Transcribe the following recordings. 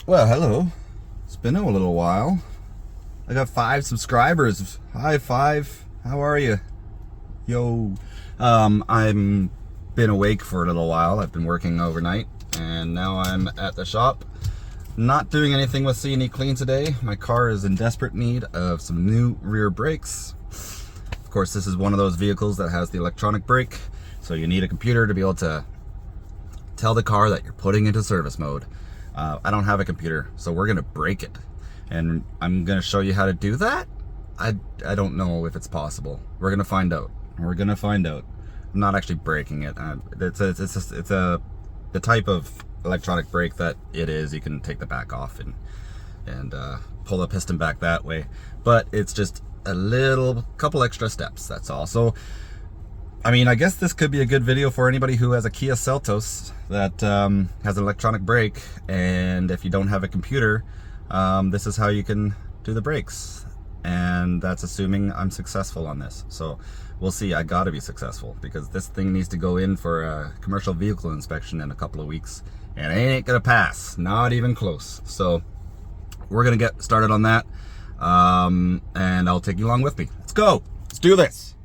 Well, hello. It's been a little while. I got 5 subscribers. Hi, 5. How are you? Yo. I'm been awake for a little while. I've been working overnight, and now I'm at the shop. Not doing anything with CNE Clean today. My car is in desperate need of some new rear brakes. Of course, this is one of those vehicles that has the electronic brake, so you need a computer to be able to tell the car that you're putting into service mode. I don't have a computer, so we're gonna break it, and I'm gonna show you how to do that. I don't know if it's possible. We're gonna find out. We're gonna find out. I'm not actually breaking it. It's the type of electronic brake that it is. You can take the back off and pull the piston back that way, but it's just a couple extra steps. That's all. So I mean, I guess this could be a good video for anybody who has a Kia Seltos that has an electronic brake, and if you don't have a computer, this is how you can do the brakes. And that's assuming I'm successful on this. So we'll see. I gotta be successful, because this thing needs to go in for a commercial vehicle inspection in a couple of weeks, and it ain't gonna pass, not even close. So we're gonna get started on that, and I'll take you along with me. Let's go. Let's do this.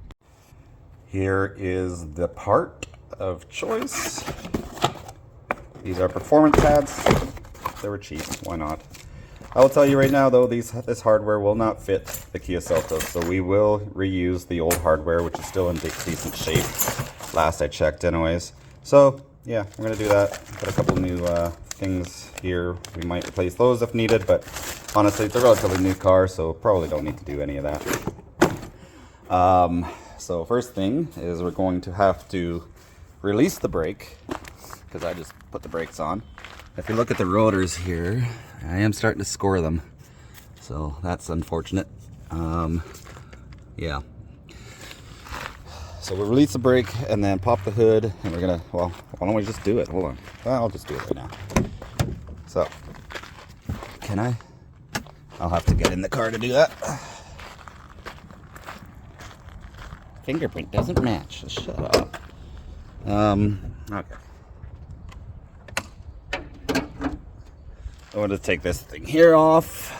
Here is the part of choice. These are performance pads. They were cheap, why not? I will tell you right now though, this hardware will not fit the Kia Seltos, so we will reuse the old hardware, which is still in decent shape, last I checked anyways. So yeah, we're gonna do that. Got a couple new things here. We might replace those if needed, but honestly, it's a relatively new car, so probably don't need to do any of that. So first thing is we're going to have to release the brake, because I just put the brakes on. If you look at the rotors here, I am starting to score them, so that's unfortunate. Yeah. So we'll release the brake and then pop the hood, and we're gonna, well, why don't we just do it? Hold on. Well, I'll just do it right now. So, can I? I'll have to get in the car to do that. Fingerprint doesn't match. Shut up. Okay. I want to take this thing here off.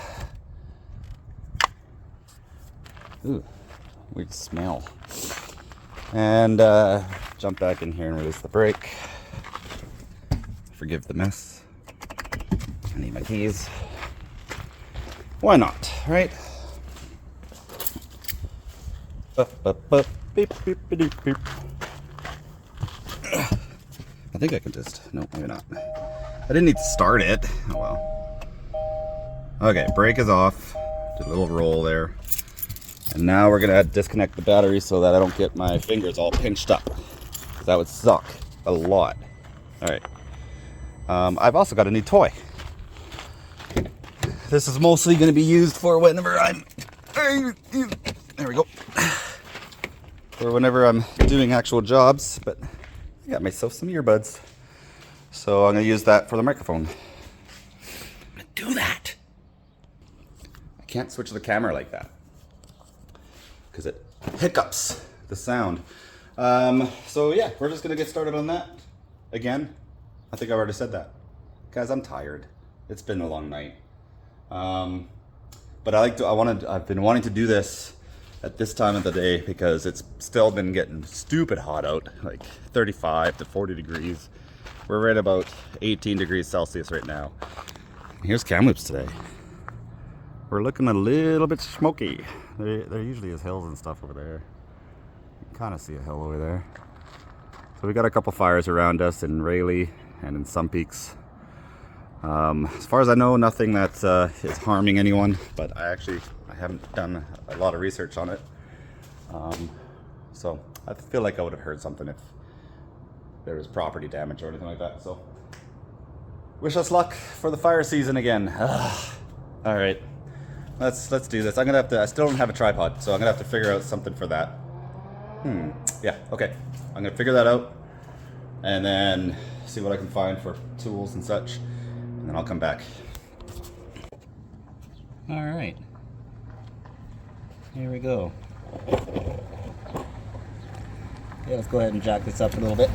Ooh, weird smell. And jump back in here and release the brake. Forgive the mess. I need my keys. Why not, right? Beep, beep, beep, beep. I think I can just, no, maybe not. I didn't need to start it. Oh well. Okay, brake is off. Did a little roll there. And now we're gonna disconnect the battery so that I don't get my fingers all pinched up, because that would suck a lot. All right. I've also got a new toy. This is mostly gonna be used for whenever I'm, there we go. Or whenever I'm doing actual jobs, but I got myself some earbuds. So I'm gonna use that for the microphone. I'm gonna do that. I can't switch the camera like that, because it hiccups the sound. So yeah, we're just gonna get started on that. Again, I think I've already said that. Guys, I'm tired. It's been a long night. But I've been wanting to do this at this time of the day, because it's still been getting stupid hot out, like 35 to 40 degrees. We're right about 18 degrees Celsius right now. Here's Kamloops today. We're looking a little bit smoky. There usually is hills and stuff over there. You can kind of see a hill over there. So we got a couple fires around us in Rayleigh and in some peaks. As far as I know, nothing that is harming anyone, but I haven't done a lot of research on it. So I feel like I would have heard something if there was property damage or anything like that. So wish us luck for the fire season again. All right, let's do this. I still don't have a tripod, so I'm gonna have to figure out something for that. Yeah, okay. I'm gonna figure that out and then see what I can find for tools and such, and then I'll come back. All right, here we go. Yeah, let's go ahead and jack this up a little bit.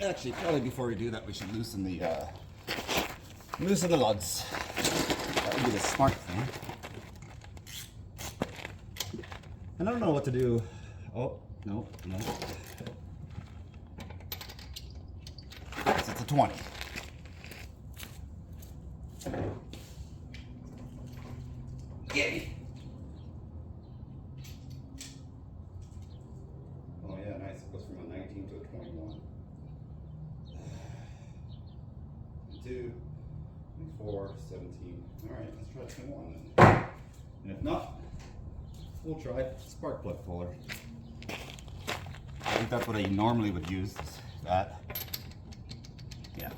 Actually, probably before we do that, we should loosen the lugs. That would be the smart thing. And I don't know what to do. Oh, no. Yes, it's a 20. Yay! Oh yeah, nice. It goes from a 19 to a 21. 22, 24, 17. Alright, let's try 21 then. And if not, we'll try spark plug puller. I think that's what I normally would use. That. Yeah.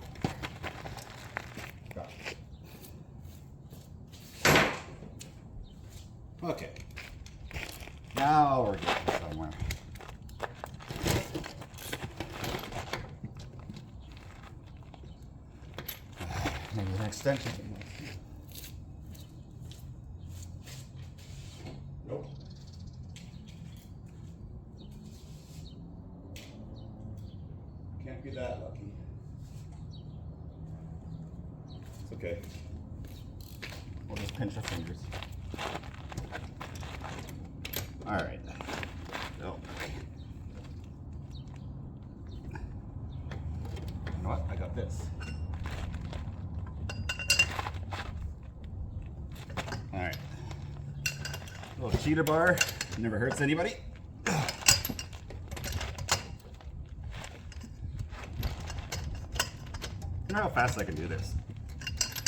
Got it. Okay. Now we're getting somewhere. Maybe an extension. Nope. Can't be that lucky. It's okay. We'll just pinch our fingers. All right. So, you know what? I got this. All right. A little cheater bar. Never hurts anybody. You know how fast I can do this?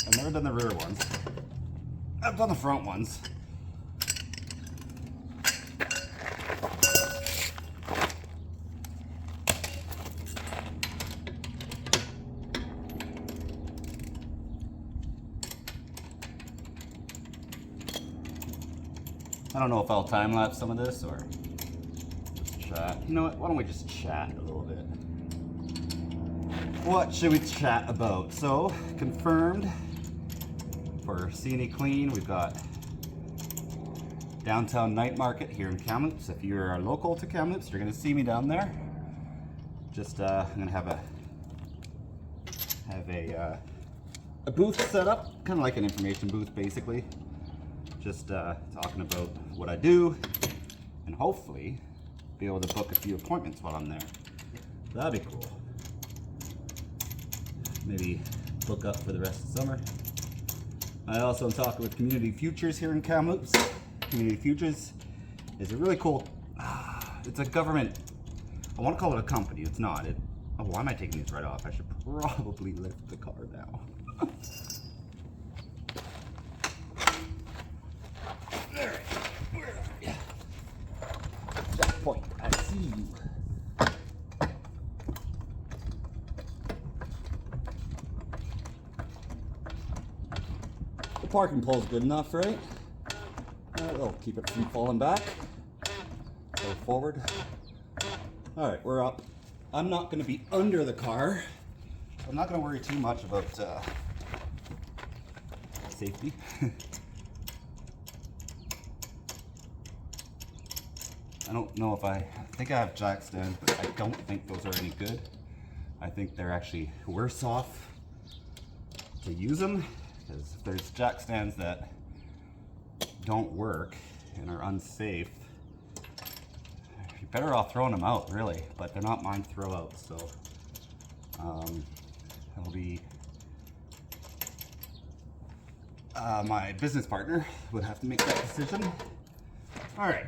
I've never done the rear ones. I've done the front ones. I don't know if I'll time lapse some of this or just chat. You know what? Why don't we just chat a little bit? What should we chat about? So, confirmed for CNE Clean, we've got downtown night market here in Kamloops. If you're local to Kamloops, you're going to see me down there. Just I'm going to have a booth set up, kind of like an information booth, basically. Just talking about what I do, and hopefully be able to book a few appointments while I'm there. That'd be cool. Maybe book up for the rest of the summer. I also am talking with Community Futures here in Kamloops. Community Futures is a really cool, it's a government, I want to call it a company, it's not. Oh, why am I taking these right off? I should probably lift the car now. Alright, where are you? Checkpoint, I see you. The parking pole's good enough, right? That'll keep it from falling back. Go forward. Alright, we're up. I'm not going to be under the car. I'm not going to worry too much about safety. I don't know if I think I have jack stands, but I don't think those are any good. I think they're actually worse off to use them, because if there's jack stands that don't work and are unsafe, you're better off throwing them out, really. But they're not mine to throw out, so it'll be my business partner would have to make that decision. All right,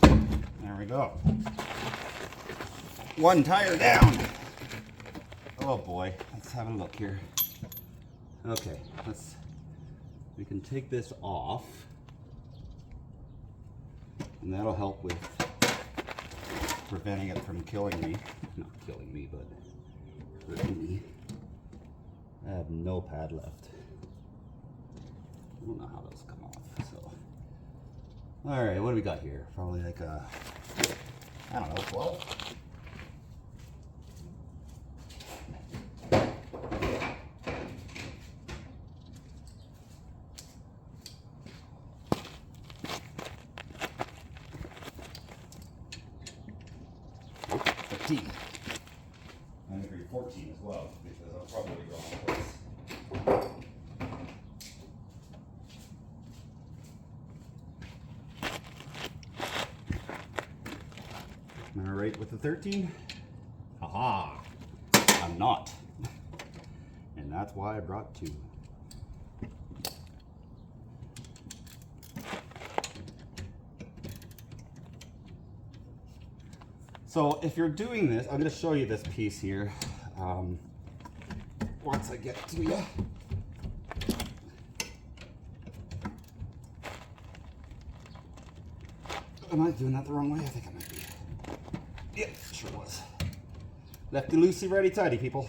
there we go. One tire down. Oh boy, let's have a look here. Okay, we can take this off, and that'll help with preventing it from killing me. Not killing me, but hurting me. I have no pad left. I don't know how those come off, so. All right, what do we got here? Probably like I don't know, 12? I 14 as well, because I'll probably go on place. Am I right with the 13? Haha! I'm not. And that's why I brought 2. So if you're doing this, I'm going to show you this piece here once I get to you. Am I doing that the wrong way? I think I might be. Yep, sure was. Lefty loosey, righty tighty, people.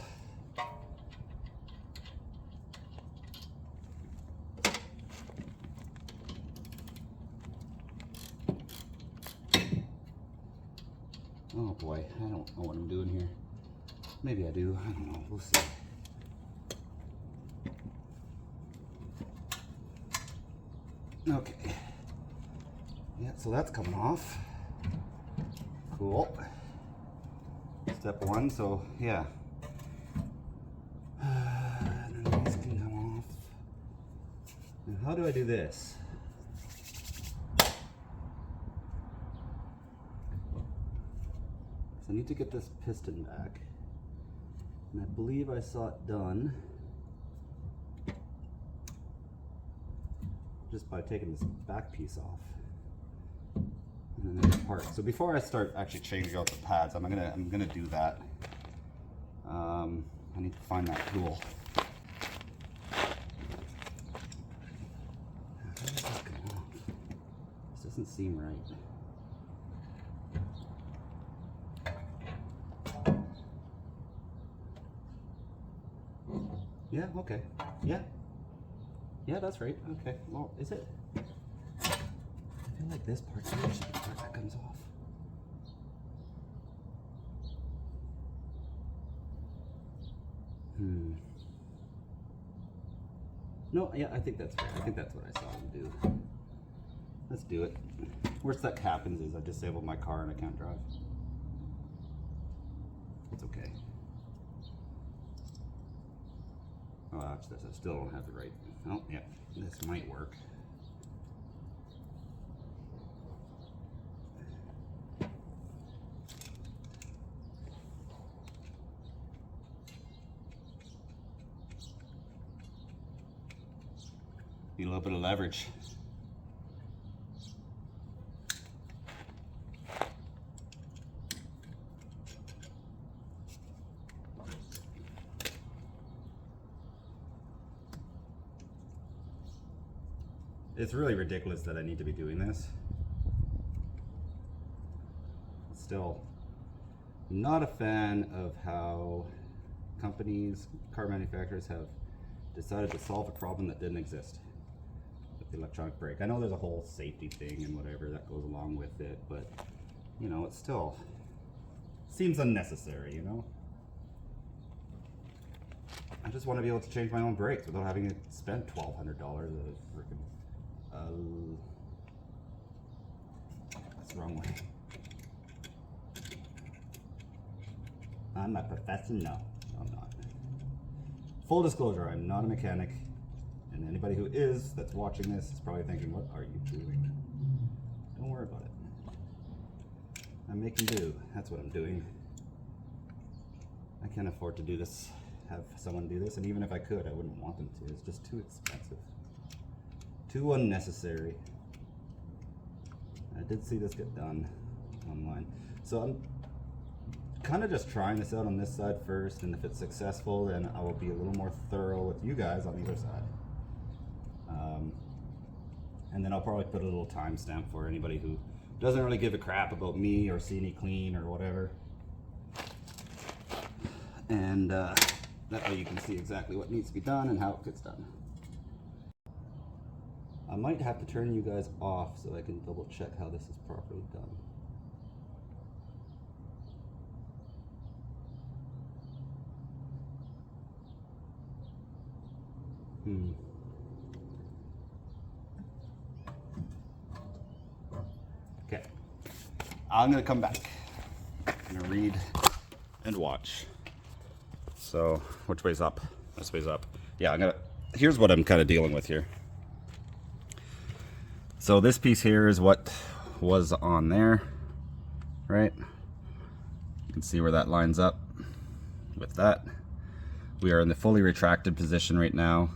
Oh boy, I don't know what I'm doing here. Maybe I do, I don't know, we'll see. Okay. Yeah, so that's coming off. Cool. Step 1, so yeah. And then these can come off. Now how do I do this? So I need to get this piston back, and I believe I saw it done just by taking this back piece off and then apart. So before I start actually changing out the pads, I'm gonna do that. I need to find that tool. How does that come off? This doesn't seem right. Yeah, okay. Yeah. Yeah, that's right. Okay. Well, is it? I feel like this part's the part that comes off. No, yeah, I think that's right. I think that's what I saw him do. Let's do it. Worst that happens is I disable my car and I can't drive. It's okay. Oh, actually, I still don't have it right. Oh, yeah, this might work. Need a little bit of leverage. It's really ridiculous that I need to be doing this. Still, not a fan of how companies, car manufacturers have decided to solve a problem that didn't exist with the electronic brake. I know there's a whole safety thing and whatever that goes along with it, but you know, it still seems unnecessary, you know? I just want to be able to change my own brakes without having to spend $1,200 of freaking that's the wrong way. I'm a professional. No, I'm not. Full disclosure, I'm not a mechanic, and anybody who is that's watching this is probably thinking, what are you doing? Don't worry about it. I'm making do. That's what I'm doing. I can't afford to do this, have someone do this, and even if I could, I wouldn't want them to. It's just too expensive. Too unnecessary. I did see this get done online. So I'm kind of just trying this out on this side first, and if it's successful, then I will be a little more thorough with you guys on the other side. And then I'll probably put a little timestamp for anybody who doesn't really give a crap about me or CNE Clean or whatever. And that way you can see exactly what needs to be done and how it gets done. I might have to turn you guys off so I can double check how this is properly done. Okay, I'm gonna come back. I'm gonna read and watch. So which way's up? This way's up. Yeah, here's what I'm kind of dealing with here. So this piece here is what was on there, right? You can see where that lines up with that. We are in the fully retracted position right now,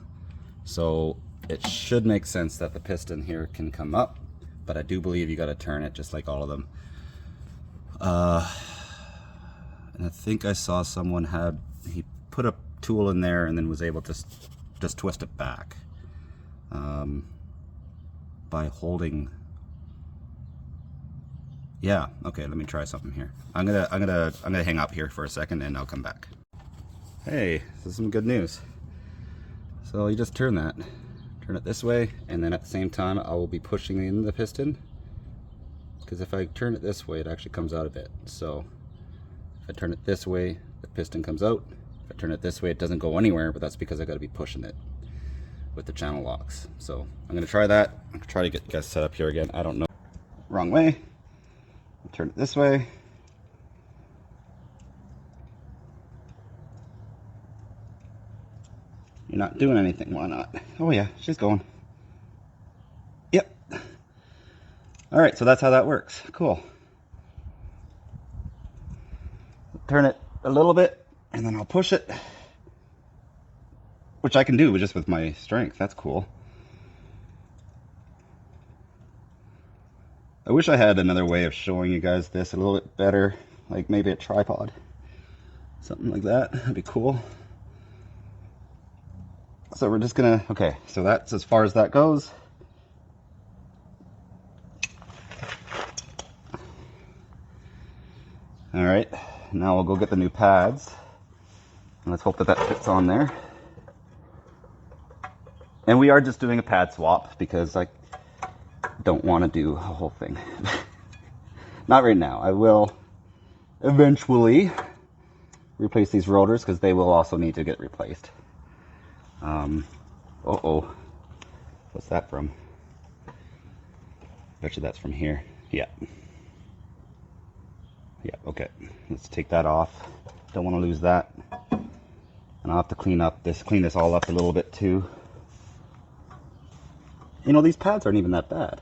so it should make sense that the piston here can come up, but I do believe you got to turn it just like all of them. And I think I saw someone he put a tool in there and then was able to just twist it back by holding. Yeah, okay, let me try something here. I'm gonna hang up here for a second and I'll come back. Hey, this is some good news. So you just turn it this way, and then at the same time I will be pushing in the piston, because if I turn it this way it actually comes out a bit. So if I turn it this way, the piston comes out. If I turn it this way, it doesn't go anywhere, but that's because I got to be pushing it with the channel locks. So I'm going to try that. I'm going to try to get you guys set up here again. I don't know. Wrong way. I'll turn it this way. You're not doing anything. Why not? Oh yeah, she's going. Yep. All right, so that's how that works. Cool. Turn it a little bit, and then I'll push it, which I can do just with my strength. That's cool. I wish I had another way of showing you guys this a little bit better, like maybe a tripod, something like that. That'd be cool. So we're just gonna, okay, so that's as far as that goes. All right, now we'll go get the new pads. And let's hope that that fits on there. And we are just doing a pad swap because I don't want to do a whole thing. Not right now. I will eventually replace these rotors because they will also need to get replaced. Uh-oh. What's that from? Bet you that's from here. Yeah. Yeah, okay. Let's take that off. Don't want to lose that. And I'll have to clean this all up a little bit too. You know, these pads aren't even that bad.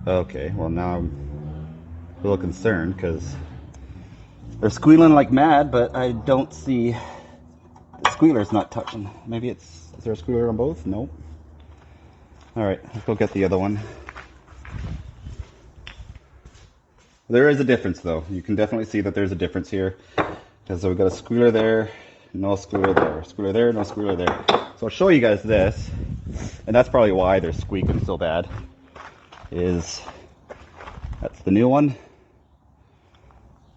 Okay, well now I'm a little concerned because they're squealing like mad, but I don't see the squealer's not touching. Maybe is there a squealer on both? Nope. All right, let's go get the other one. There is a difference though. You can definitely see that there's a difference here because we've got a squealer there, no squealer there, squealer there, no squealer there. So I'll show you guys this, and that's probably why they're squeaking so bad. That's the new one,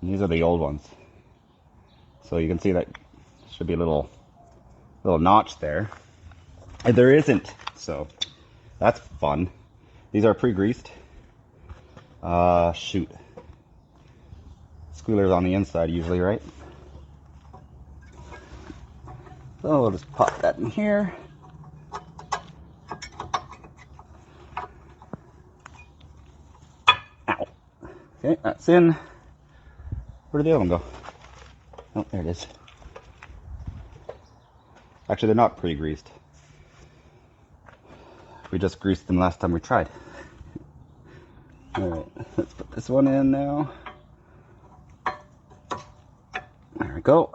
and these are the old ones. So you can see that should be a little notch there, and there isn't. So that's fun. These are pre-greased. Shoot. Squealer's on the inside usually, right? So we'll just pop that in here. Ow. Okay, that's in. Where did the other one go? Oh, there it is. Actually, they're not pre-greased. We just greased them last time we tried. Alright, let's put this one in now. There we go.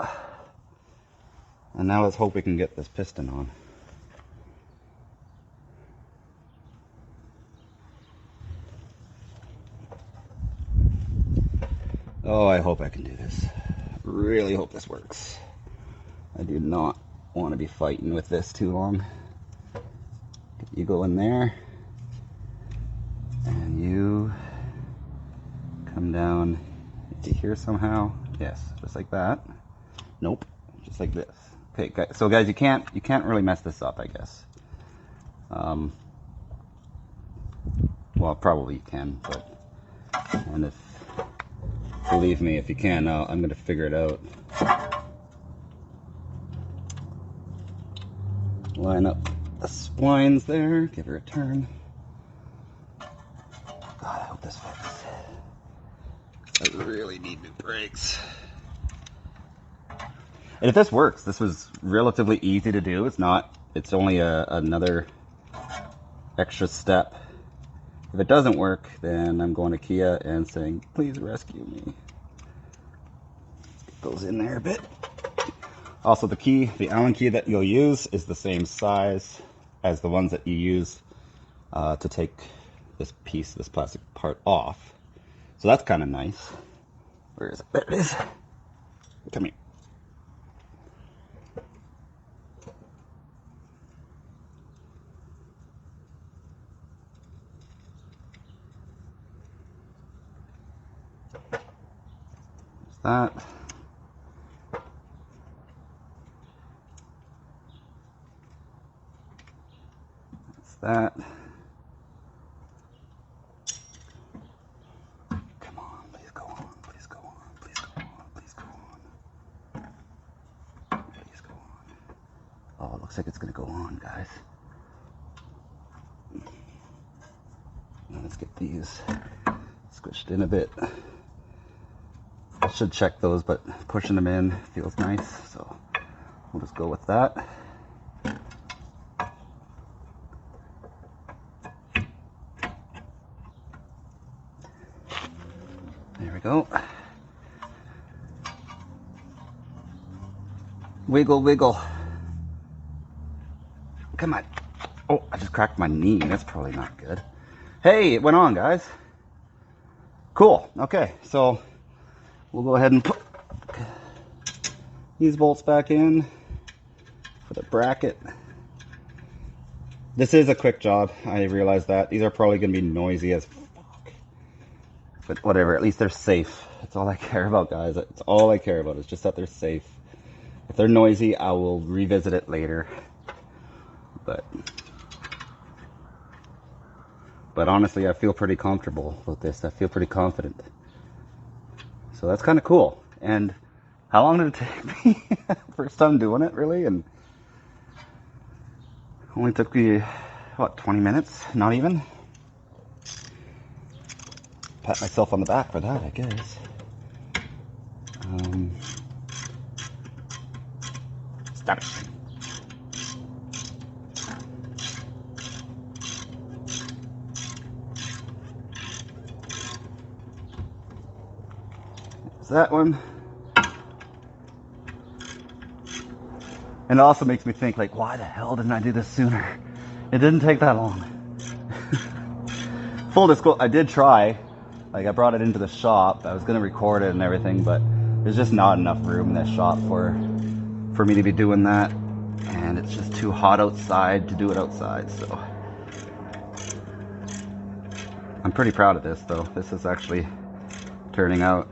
And now let's hope we can get this piston on. Oh, I hope I can do this. Really hope this works. I do not want to be fighting with this too long. You go in there, and you come down to here somehow. Yes, just like that. Nope, just like this. Okay, so guys, you can't really mess this up, I guess. Well, probably you can, but believe me, if you can, I'm going to figure it out. Line up the splines there, give her a turn. God, I really need new brakes. And if this works, this was relatively easy to do. It's only another extra step. If it doesn't work, then I'm going to Kia and saying, please rescue me. Get those in there a bit. Also, the Allen key that you'll use is the same size as the ones that you use to take this plastic part off. So that's kind of nice. Where is it? There it is. Come here. That. That's that. Come on, please go on, please go on, please go on, please go on. Please go on. Oh, it looks like it's gonna go on, guys. Now let's get these squished in a bit. I should check those, but pushing them in feels nice, so we'll just go with that. There we go. Wiggle, wiggle. Come on. Oh, I just cracked my knee. That's probably not good. Hey, it went on, guys. Cool. Okay, so we'll go ahead and put these bolts back in for the bracket. This is a quick job. I realize that. These are probably going to be noisy as fuck. But whatever, at least they're safe. That's all I care about, guys. It's all I care about. It's just that they're safe. If they're noisy, I will revisit it later. But honestly, I feel pretty comfortable with this. I feel pretty confident. So that's kind of cool. And how long did it take me? First time doing it, really? And only took me, what, 20 minutes? Not even? Pat myself on the back for that, I guess. Stop it. That one. And it also makes me think, like, why the hell didn't I do this sooner? It didn't take that long. Full disclosure, I did try. Like, I brought it into the shop. I was going to record it and everything, but there's just not enough room in this shop for me to be doing that. And it's just too hot outside to do it outside, so. I'm pretty proud of this, though. This is actually turning out.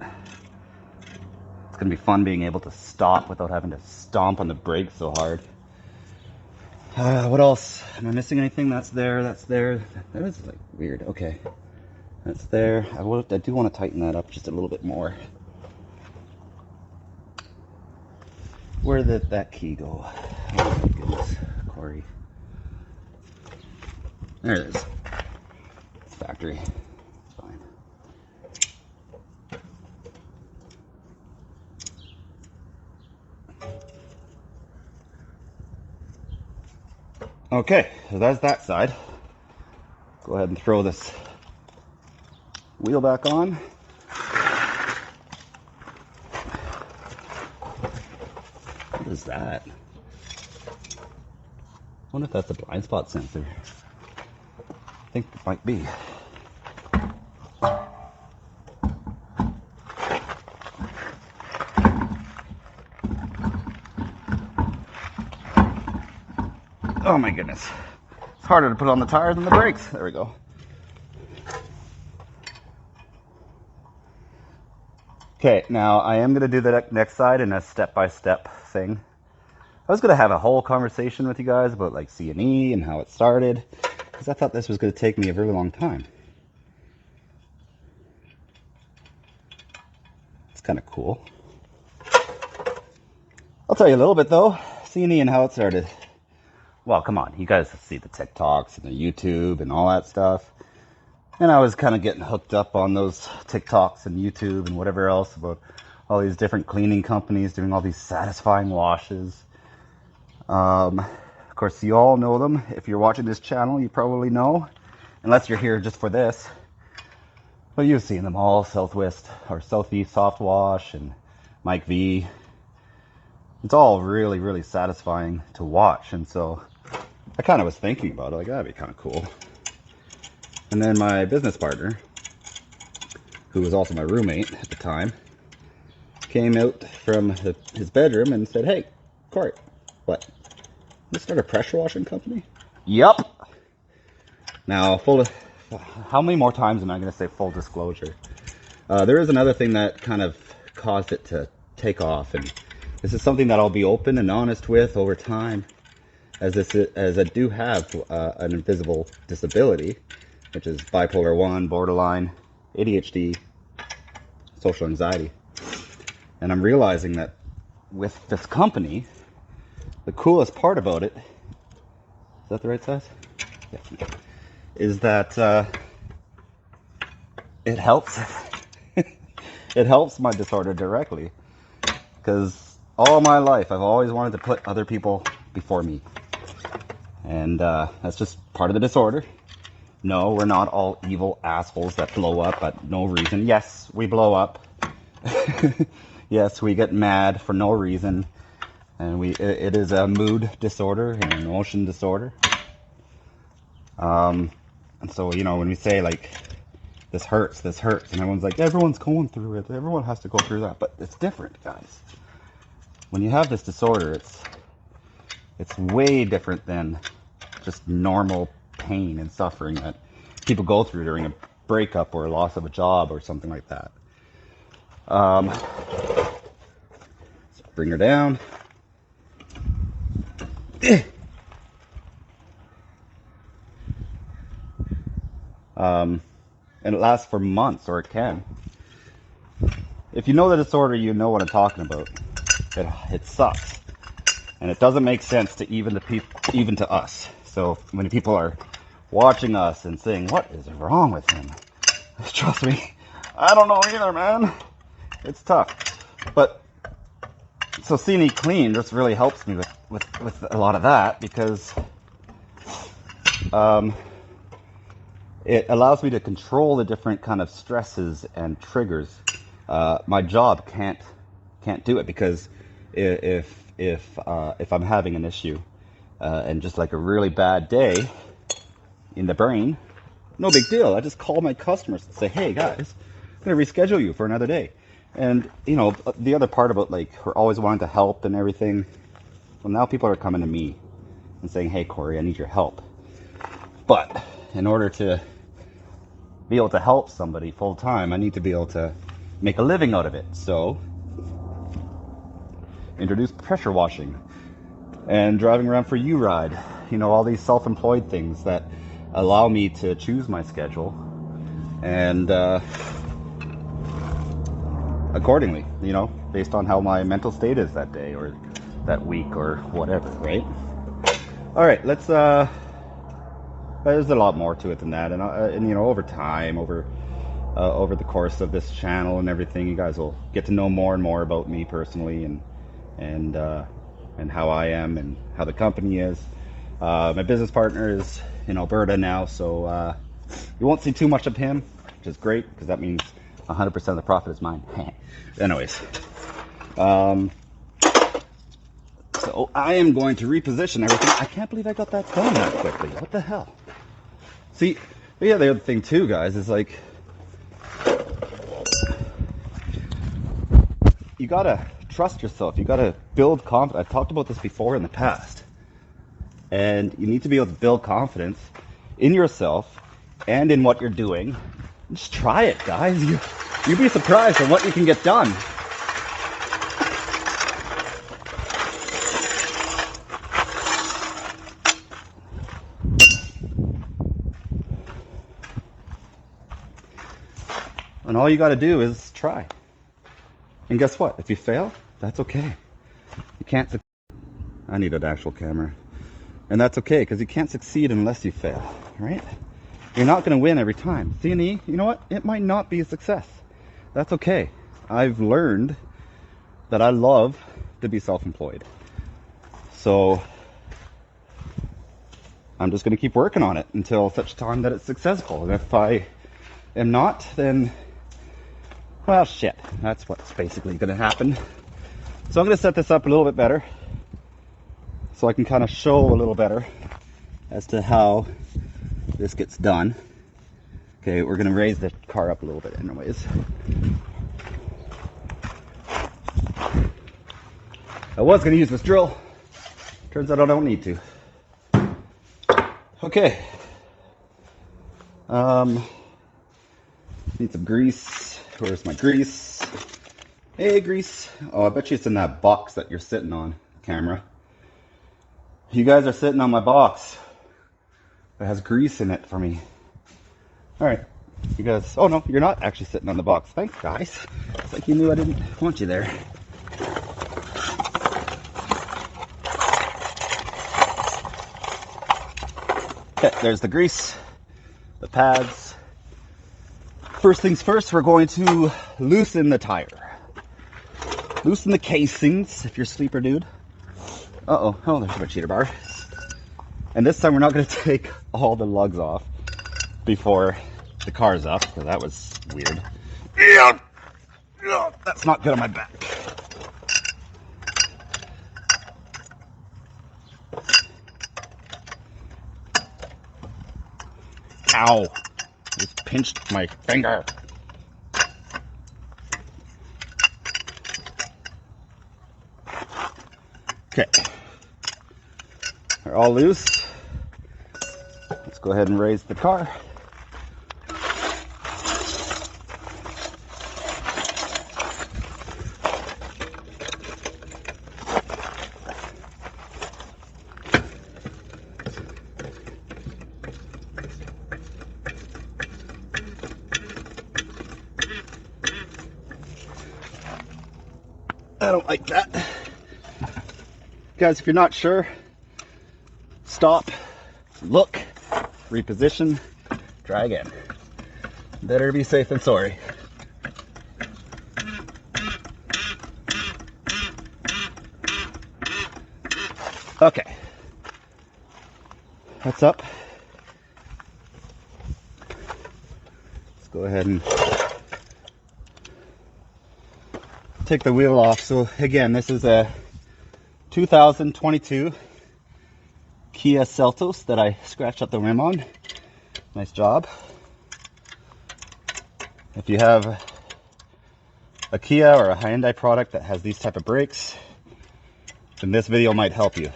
It's gonna be fun being able to stop without having to stomp on the brakes so hard. What else? Am I missing anything? That's there, that's there. That is like weird. Okay. That's there. I do want to tighten that up just a little bit more. Where did that key go? Oh my goodness, Corey. There it is. It's factory. Fine. Okay, so that's that side. Go ahead and throw this wheel back on. What is that? I wonder if that's a blind spot sensor. I think it might be. Oh my goodness. It's harder to put on the tires than the brakes. There we go. Okay, now I am going to do the next side in a step-by-step thing. I was going to have a whole conversation with you guys about like CNE and how it started, because I thought this was going to take me a very long time. It's kind of cool. I'll tell you a little bit though, CNE and how it started. Well, come on, you guys see the TikToks and the YouTube and all that stuff. And I was kind of getting hooked up on those TikToks and YouTube and whatever else about all these different cleaning companies doing all these satisfying washes. Of course, you all know them. If you're watching this channel, you probably know, unless you're here just for this. But you've seen them all, Southwest or Southeast Soft Wash and Mike V. It's all really, really satisfying to watch. And so I kind of was thinking about it, like, that'd be kind of cool. And then my business partner, who was also my roommate at the time, came out from his bedroom and said, "Hey, Court, what? You start a pressure washing company?" Yup. Now, how many more times am I going to say full disclosure? There is another thing that kind of caused it to take off, and this is something that I'll be open and honest with over time, as I do have an invisible disability, which is bipolar 1, borderline, ADHD, social anxiety. And I'm realizing that with this company, the coolest part about it, is that the right size? Yeah. Is that it helps. It helps my disorder directly. Because all my life, I've always wanted to put other people before me. And that's just part of the disorder. No, we're not all evil assholes that blow up at no reason. Yes, we blow up. Yes, we get mad for no reason. And it is a mood disorder and an emotion disorder. And so, you know, when we say, like, this hurts, and everyone's like, everyone's going through it. Everyone has to go through that. But it's different, guys. When you have this disorder, it's way different than just normal pain and suffering that people go through during a breakup or a loss of a job or something like that. So bring her down. And it lasts for months, or it can. If you know the disorder, you know what I'm talking about. It sucks, and it doesn't make sense to even to us. So when people are watching us and saying, "What is wrong with him?" Trust me, I don't know either, man. It's tough. But so CNE Clean just really helps me with a lot of that, because it allows me to control the different kind of stresses and triggers. My job can't do it, because if I'm having an issue and just like a really bad day in the brain, no big deal. I just call my customers and say, "Hey guys, I'm gonna reschedule you for another day." And you know, the other part about, like, we're always wanting to help and everything. Well, now people are coming to me and saying, "Hey Corey, I need your help." But in order to be able to help somebody full time, I need to be able to make a living out of it. So introduce pressure washing and driving around for U-Ride, you know, all these self-employed things that allow me to choose my schedule and accordingly, you know, based on how my mental state is that day or that week or whatever, right? All right, let's there's a lot more to it than that, and you know, over time, over the course of this channel and everything, you guys will get to know more and more about me personally, and how I am and how the company is. My business partner is in Alberta now, so you won't see too much of him, which is great, because that means 100% of the profit is mine. Anyways, so I am going to reposition everything. I can't believe I got that done that quickly. What the hell? See, yeah, the other thing too, guys, is like, you gotta trust yourself. You gotta build confidence. I've talked about this before in the past. And you need to be able to build confidence in yourself and in what you're doing. Just try it, guys. You'd be surprised at what you can get done. And all you got to do is try. And guess what? If you fail, that's okay. You can't succeed. I need an actual camera. And that's okay, because you can't succeed unless you fail, right? You're not going to win every time. CNE, you know what? It might not be a success. That's okay. I've learned that I love to be self-employed. So I'm just going to keep working on it until such time that it's successful. And if I am not, then, well, shit. That's what's basically going to happen. So I'm going to set this up a little bit better so I can kind of show a little better as to how this gets done. Okay, we're going to raise the car up a little bit anyways. I was going to use this drill. Turns out I don't need to. Okay. Need some grease. Where's my grease? Hey, grease. Oh, I bet you it's in that box that you're sitting on, camera. You guys are sitting on my box. It has grease in it for me. Alright. You guys... Oh, no, you're not actually sitting on the box. Thanks, guys. It's like you knew I didn't want you there. Okay, there's the grease, the pads. First things first, we're going to loosen the tire. Loosen the casings if you're a sleeper dude. Uh-oh, oh, there's my cheater bar. And this time we're not going to take all the lugs off before the car's up, because that was weird. That's not good on my back. Ow! Just pinched my finger. Okay. They're all loose. Let's go ahead and raise the car. I don't like that. Guys, if you're not sure, stop, look, reposition, try again. Better be safe than sorry. Okay. That's up. Let's go ahead and take the wheel off. So again, this is a 2022 Kia Seltos that I scratched up the rim on. Nice job. If you have a Kia or a Hyundai product that has these type of brakes, then this video might help you.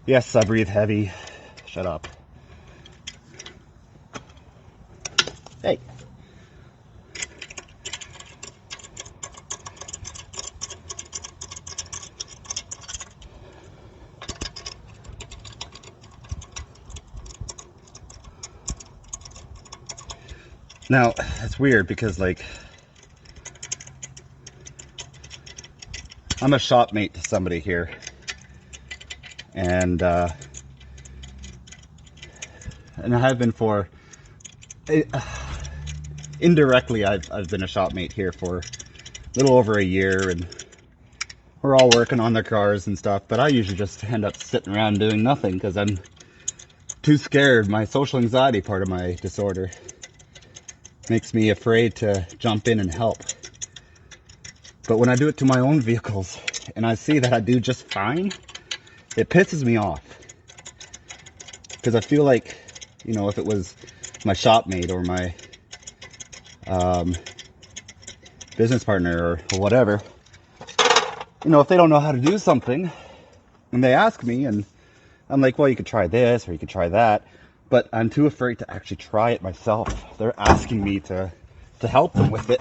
Yes, I breathe heavy. Shut up. Hey. Now, it's weird because, like, I'm a shopmate to somebody here, and I have been for, indirectly, I've been a shopmate here for a little over a year, and we're all working on their cars and stuff, but I usually just end up sitting around doing nothing because I'm too scared. My social anxiety part of my disorder makes me afraid to jump in and help. But when I do it to my own vehicles and I see that I do just fine, it pisses me off. Because I feel like, you know, if it was my shopmate or my business partner or whatever, you know, if they don't know how to do something and they ask me, and I'm like, well, you could try this or you could try that, but I'm too afraid to actually try it myself. They're asking me to help them with it.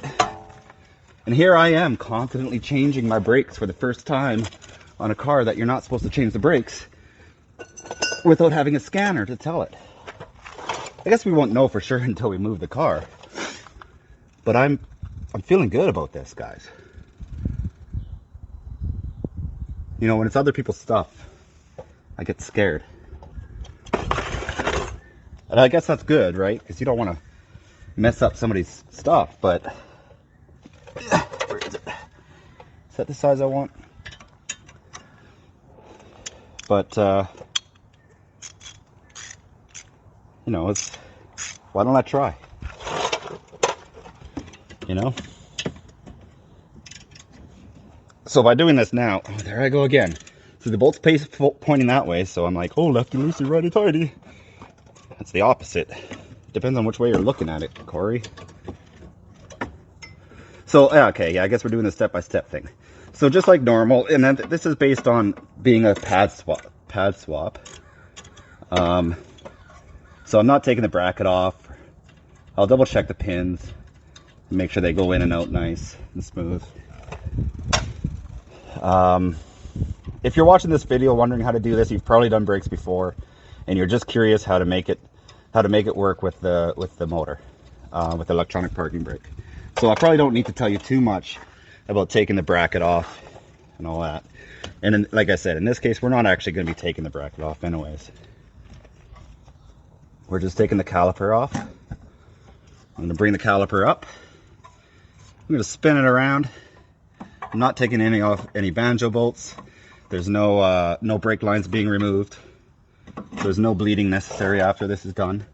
And here I am confidently changing my brakes for the first time on a car that you're not supposed to change the brakes without having a scanner to tell it. I guess we won't know for sure until we move the car. But I'm feeling good about this, guys. You know, when it's other people's stuff, I get scared. And I guess that's good, right? Because you don't want to mess up somebody's stuff, but where is it? Is that the size I want? But you know, it's, why don't I try? You know? So by doing this now, oh, there I go again. So the bolt's pointing that way, so I'm like, oh, lefty loosey, righty tighty. That's the opposite. Depends on which way you're looking at it, Corey. So, okay, yeah, I guess we're doing the step-by-step thing. So just like normal, and then this is based on being a pad swap. So I'm not taking the bracket off. I'll double check the pins, make sure they go in and out nice and smooth. If you're watching this video wondering how to do this, you've probably done brakes before, and you're just curious how to make it work with the motor, with the electronic parking brake. So I probably don't need to tell you too much about taking the bracket off and all that. And then, like I said, in this case, we're not actually going to be taking the bracket off anyways. We're just taking the caliper off. I'm going to bring the caliper up. I'm going to spin it around. I'm not taking any off any banjo bolts. There's no brake lines being removed. There's no bleeding necessary after this is done.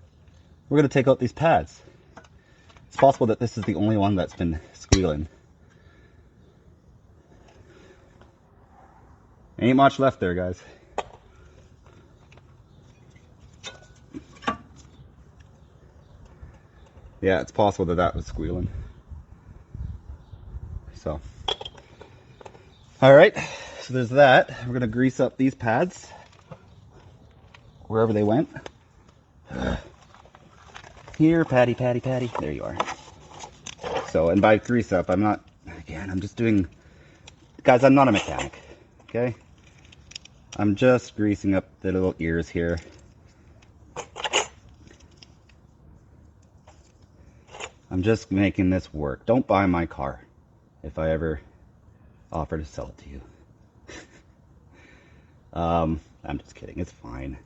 We're going to take out these pads. It's possible that this is the only one that's been squealing. Ain't much left there, guys. Yeah, it's possible that that was squealing. So, all right, so there's that. We're gonna grease up these pads wherever they went. Here, patty, patty, patty. There you are. So, and by grease up, I'm not, again, I'm just doing, guys, I'm not a mechanic, okay? I'm just greasing up the little ears here. I'm just making this work. Don't buy my car if I ever offer to sell it to you. I'm just kidding, it's fine.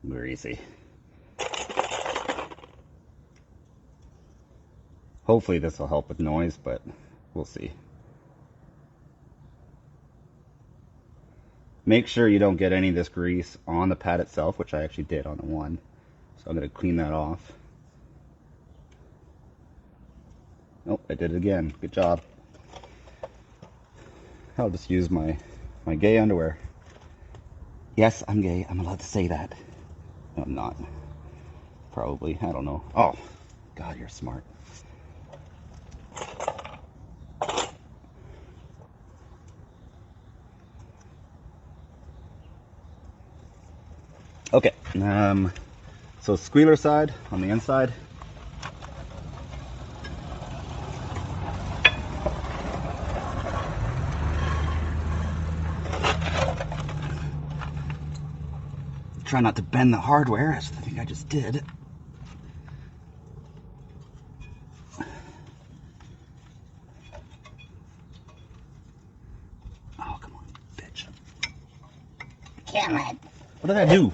Greasy. Hopefully this will help with noise, but we'll see. Make sure you don't get any of this grease on the pad itself, which I actually did on the one. So I'm going to clean that off. Nope, I did it again. Good job. I'll just use my gay underwear. Yes, I'm gay. I'm allowed to say that. No, I'm not. Probably. I don't know. Oh, God, you're smart. Okay, so squealer side on the inside. Try not to bend the hardware, as I think I just did. Oh, come on, bitch. Damn it. What did I do?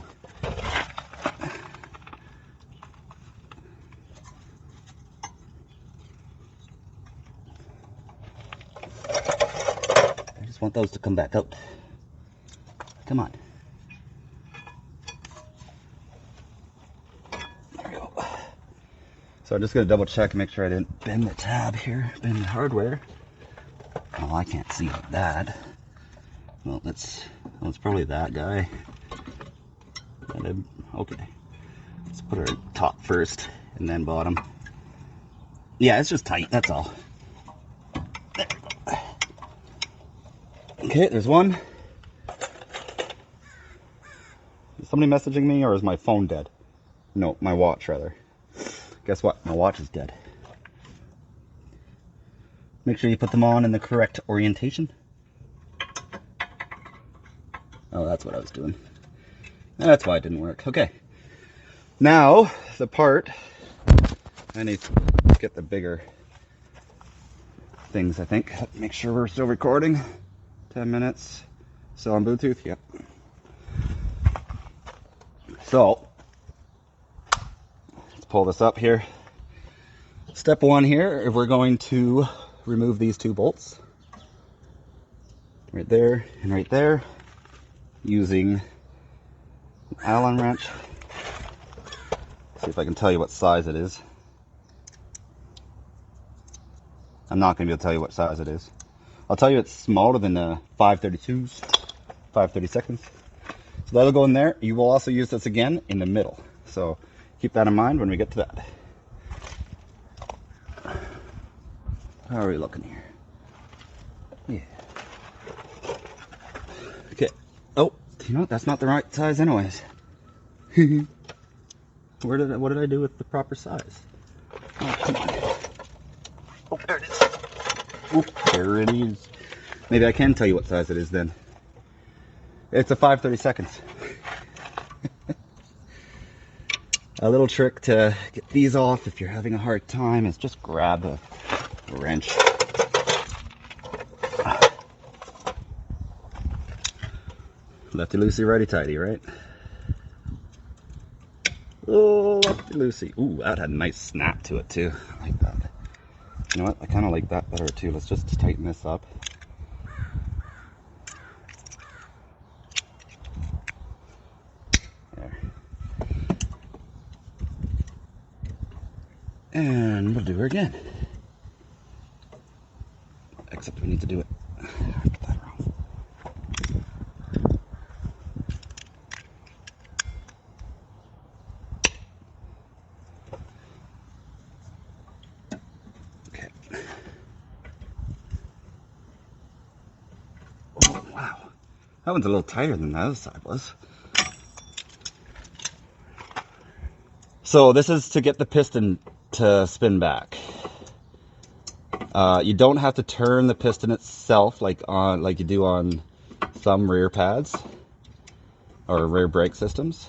I just want those to come back out. Come on. There we go. So I'm just going to double check and make sure I didn't bend the tab here, bend the hardware. Oh, I can't see that. Well, it's probably that guy. Okay. Let's put our top first and then bottom. Yeah, it's just tight, that's all. There we go. Okay, there's one. Is somebody messaging me, or is my phone dead? No, my watch rather. Guess what? My watch is dead. Make sure you put them on in the correct orientation. Oh, that's what I was doing. That's why it didn't work. Okay. Now, the part, I need to get the bigger things, I think. Make sure we're still recording. 10 minutes. Still on Bluetooth? Yep. So, let's pull this up here. Step one here, we're going to remove these two bolts. Right there and right there. Using an Allen wrench. See if I can tell you what size it is. I'm not going to be able to tell you what size it is. I'll tell you it's smaller than the 532s, 532nds. So that'll go in there. You will also use this again in the middle. So keep that in mind when we get to that. How are we looking here? Yeah. Okay. Oh, you know what? That's not the right size anyways. What did I do with the proper size? Oh, come on. Oh, there it is. Oh, there it is. Maybe I can tell you what size it is then. It's a 5/32. A little trick to get these off if you're having a hard time is just grab a wrench. Lefty loosey, righty tighty, right? Oh, lefty loosey. Ooh, that had a nice snap to it too. I like that. You know what? I kind of like that better too. Let's just tighten this up. There. And we'll do her again. Except we need to do it. I got that wrong. Okay. Oh, wow. That one's a little tighter than the other side was. So this is to get the piston to spin back. You don't have to turn the piston itself like you do on some rear pads or rear brake systems.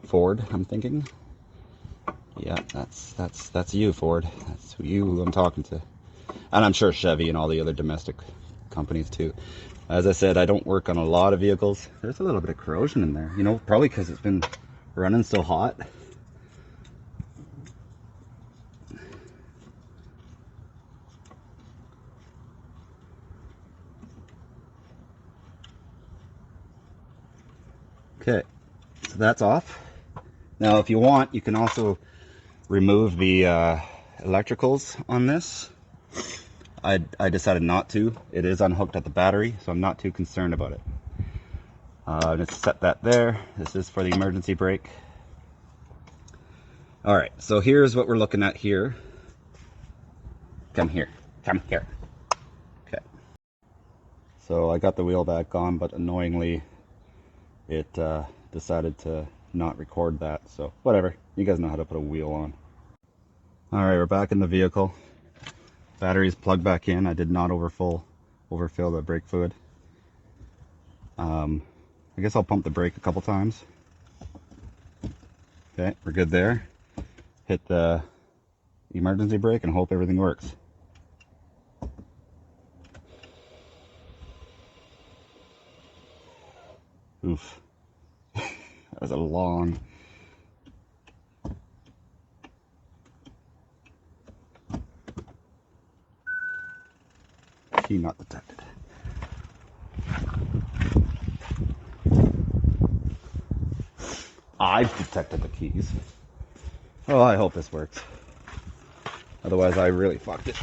Ford, I'm thinking. Yeah, that's you, Ford. That's who I'm talking to. And I'm sure Chevy and all the other domestic companies too. As I said, I don't work on a lot of vehicles. There's a little bit of corrosion in there, you know, probably because it's been running so hot. Okay, so that's off. Now if you want, you can also remove the electricals on this. I decided not to. It is unhooked at the battery, so I'm not too concerned about it. Let's set that there. This is for the emergency brake. Alright, so here's what we're looking at here. Come here. Come here. Okay. So I got the wheel back on, but annoyingly it decided to not record that, so whatever. You guys know how to put a wheel on. Alright, we're back in the vehicle. Battery's plugged back in. I did not overfill the brake fluid. I guess I'll pump the brake a couple times. Okay, we're good there. Hit the emergency brake and hope everything works. Oof. That was a long... Key not detected. I've detected the keys. Oh, I hope this works. Otherwise, I really fucked it.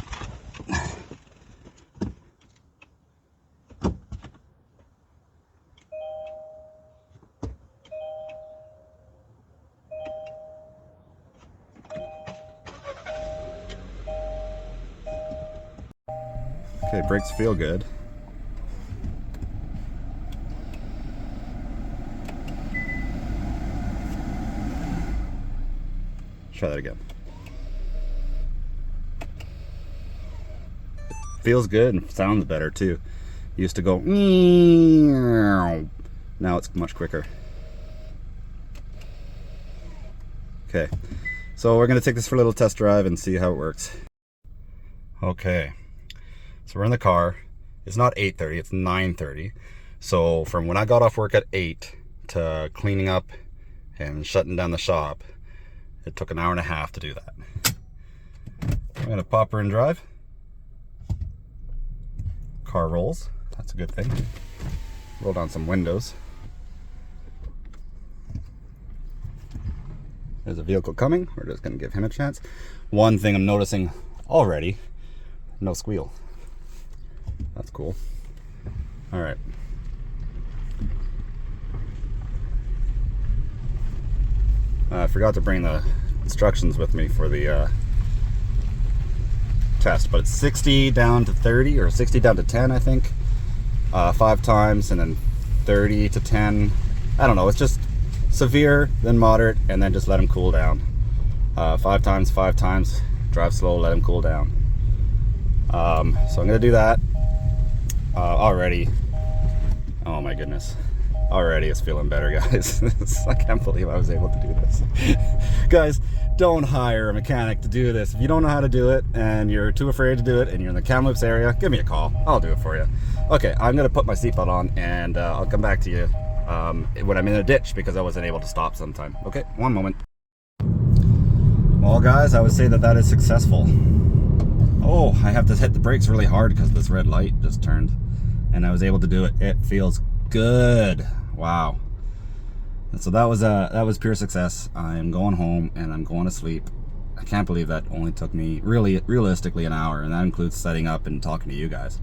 Okay, brakes feel good. Try that again. Feels good and sounds better too. Used to go now it's much quicker. Okay, so we're gonna take this for a little test drive and see how it works. Okay, so we're in the car. It's not 8:30, it's 9:30. So from when I got off work at 8 to cleaning up and shutting down the shop, it took an hour and a half to do that. I'm gonna pop her in drive. Car rolls, that's a good thing. Roll down some windows. There's a vehicle coming. We're just gonna give him a chance. One thing I'm noticing already, no squeal. That's cool. All right. I forgot to bring the instructions with me for the test, but it's 60 down to 30 or 60 down to 10, I think. 5 times, and then 30 to 10. I don't know. It's just severe, then moderate, and then just let them cool down. 5 times, 5 times. Drive slow, let them cool down. So I'm gonna do that. Already. Oh my goodness. Already it's feeling better, guys. I can't believe I was able to do this. Guys, don't hire a mechanic to do this. If you don't know how to do it and you're too afraid to do it and you're in the Kamloops area, give me a call. I'll do it for you. Okay, I'm gonna put my seatbelt on and I'll come back to you when I'm in a ditch because I wasn't able to stop sometime. Okay, one moment. Well, guys, I would say that is successful. Oh, I have to hit the brakes really hard because this red light just turned and I was able to do it. It feels good. Wow. And so that was pure success. I'm going home and I'm going to sleep. I can't believe that only took me realistically an hour, and that includes setting up and talking to you guys.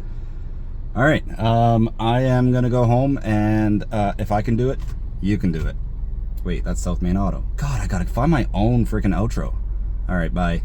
All right, I am gonna go home, and if I can do it, you can do it. Wait, that's South Main Auto. God, I gotta find my own freaking outro. All right, bye.